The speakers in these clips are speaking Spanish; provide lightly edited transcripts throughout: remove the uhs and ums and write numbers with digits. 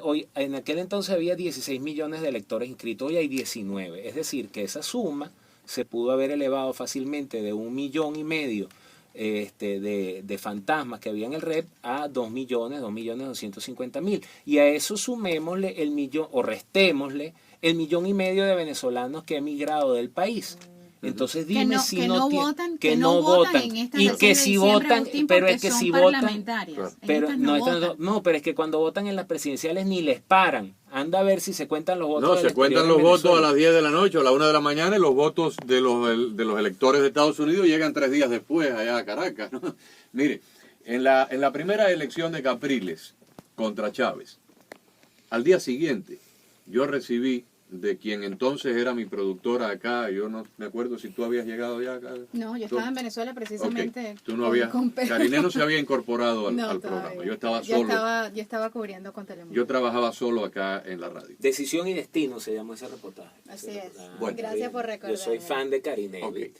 Hoy, en aquel entonces había 16 millones de electores inscritos, hoy hay 19. Es decir, que esa suma se pudo haber elevado fácilmente de 1,5 millones de fantasmas que había en el red a 2,250,000. Y a eso sumémosle el millón, o restémosle el 1,5 millones de venezolanos que han emigrado del país. Entonces dime si no votan, que no votan en estas y que si votan, pero es que si votan, pero no, pero es que cuando votan en las presidenciales ni les paran. Anda a ver si se cuentan los votos. No, se cuentan los votos a las 10 de la noche o a la 1 de la mañana y los votos de los electores de Estados Unidos llegan 3 días después allá a Caracas, ¿no? Mire, en la primera elección de Capriles contra Chávez, al día siguiente yo recibí de quien entonces era mi productora acá, yo no me acuerdo si tú habías llegado ya acá. No, yo estaba en Venezuela precisamente. Okay. Tú no habías, Karine no se había incorporado al programa, yo estaba solo. Yo estaba cubriendo con Telemundo. Yo trabajaba solo acá en la radio. Decisión y Destino se llamó ese reportaje. Así es. Bueno, gracias por recordar. Yo soy fan de Karine. Okay.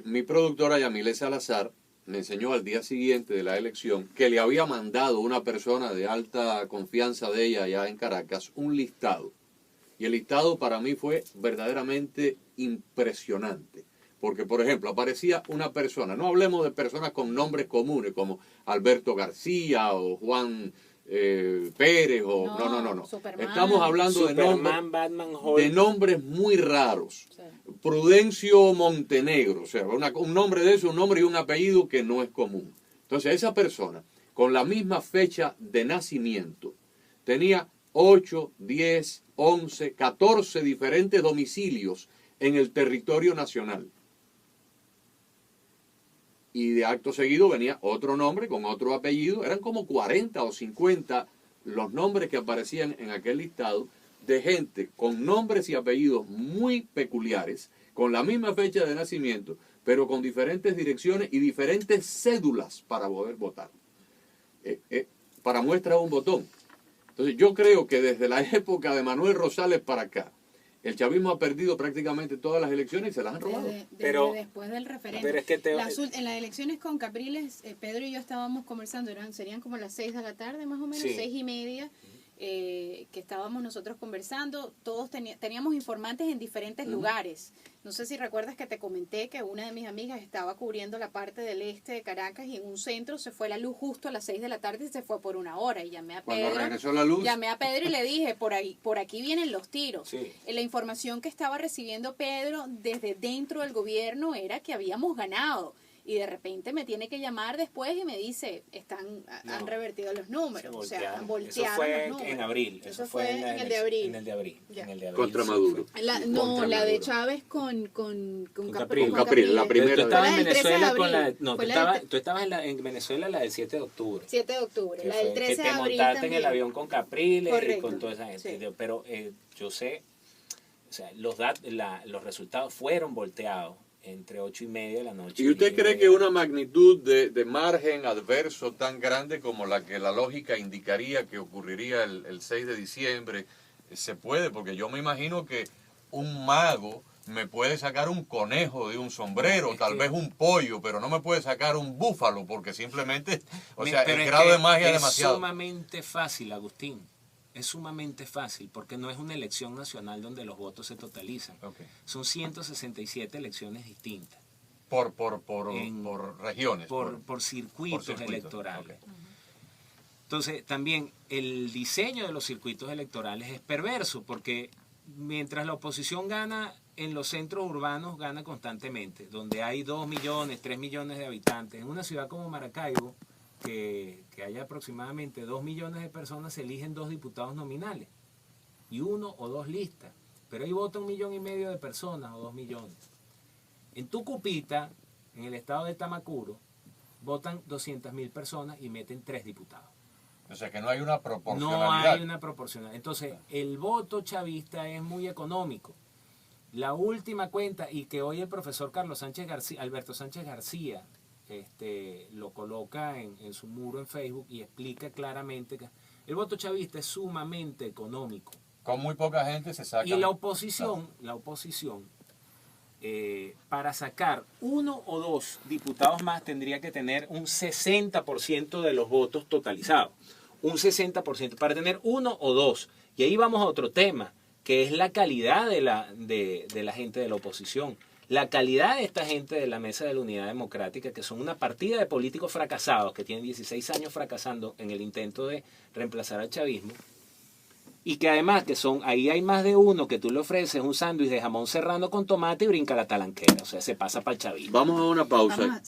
Mi productora Yamile Salazar me enseñó al día siguiente de la elección que le había mandado una persona de alta confianza de ella allá en Caracas un listado. Y el listado para mí fue verdaderamente impresionante. Porque, por ejemplo, aparecía una persona, no hablemos de personas con nombres comunes como Alberto García o Juan Pérez o... No. Superman. Estamos hablando Superman, Batman, de nombres muy raros. Sí. Prudencio Montenegro, o sea, un nombre de eso, un nombre y un apellido que no es común. Entonces, esa persona, con la misma fecha de nacimiento, tenía 8, 10, 11, 14 diferentes domicilios en el territorio nacional. Y de acto seguido venía otro nombre con otro apellido. Eran como 40 o 50 los nombres que aparecían en aquel listado de gente con nombres y apellidos muy peculiares, con la misma fecha de nacimiento, pero con diferentes direcciones y diferentes cédulas para poder votar. Para muestra un botón. Entonces yo creo que desde la época de Manuel Rosales para acá, el chavismo ha perdido prácticamente todas las elecciones y se las han robado. Pero después del referéndum. Pero es que en las elecciones con Capriles, Pedro y yo estábamos conversando, serían como las 6 de la tarde más o menos, sí. 6:30, que estábamos nosotros conversando. Todos teníamos informantes en diferentes lugares. No sé si recuerdas que te comenté que una de mis amigas estaba cubriendo la parte del este de Caracas y en un centro se fue la luz justo a las 6 de la tarde y se fue por 1 hora. Y llamé a Pedro. Cuando regresó la luz. Llamé a Pedro y le dije, por aquí vienen los tiros. Sí. La información que estaba recibiendo Pedro desde dentro del gobierno era que habíamos ganado. Y de repente me tiene que llamar después y me dice, han revertido los números, o sea, han volteado los números. Eso fue en abril. Eso fue en el de abril. En el de abril. Contra Maduro. La de Chávez con Capriles. Capriles, la primera. Tú estabas en Venezuela con la... No, tú estabas en Venezuela la del 7 de octubre. 7 de octubre, la del 13 de abril. Que te montaste también en el avión con Capriles. Correcto. Y con toda esa gente. Sí. Pero yo sé, o sea, los resultados fueron volteados entre 8:30 de la noche. ¿Y usted cree que una magnitud de margen adverso tan grande como la que la lógica indicaría que ocurriría el 6 de diciembre se puede? Porque yo me imagino que un mago me puede sacar un conejo de un sombrero, tal vez un pollo, pero no me puede sacar un búfalo porque simplemente, el grado de magia es demasiado. Es sumamente fácil, Agustín. Es sumamente fácil porque no es una elección nacional donde los votos se totalizan. Okay. Son 167 elecciones distintas. Por regiones. Por circuitos electorales. Okay. Entonces, también el diseño de los circuitos electorales es perverso porque mientras la oposición gana en los centros urbanos, gana constantemente, donde hay 2 millones, 3 millones de habitantes. En una ciudad como Maracaibo, que haya aproximadamente 2 millones de personas, se eligen 2 diputados nominales y 1 o 2 listas, pero ahí vota 1,5 millones de personas o 2 millones. En Tucupita, en el estado de Tamacuro, votan 200,000 personas y meten 3 diputados. O sea que no hay una proporcionalidad. No hay una proporcionalidad. Entonces, el voto chavista es muy económico. La última cuenta, y que hoy el profesor Alberto Sánchez García, lo coloca en su muro en Facebook y explica claramente que el voto chavista es sumamente económico. Con muy poca gente se saca. Y la oposición, para sacar 1 o 2 diputados más tendría que tener un 60% de los votos totalizados. un 60%, para tener uno o dos. Y ahí vamos a otro tema, que es la calidad de la gente de la oposición. La calidad de esta gente de la Mesa de la Unidad Democrática, que son una partida de políticos fracasados, que tienen 16 años fracasando en el intento de reemplazar al chavismo, y que además que son, ahí hay más de uno que tú le ofreces un sándwich de jamón serrano con tomate y brinca la talanquera, o sea, se pasa para el chavismo. Vamos a una pausa.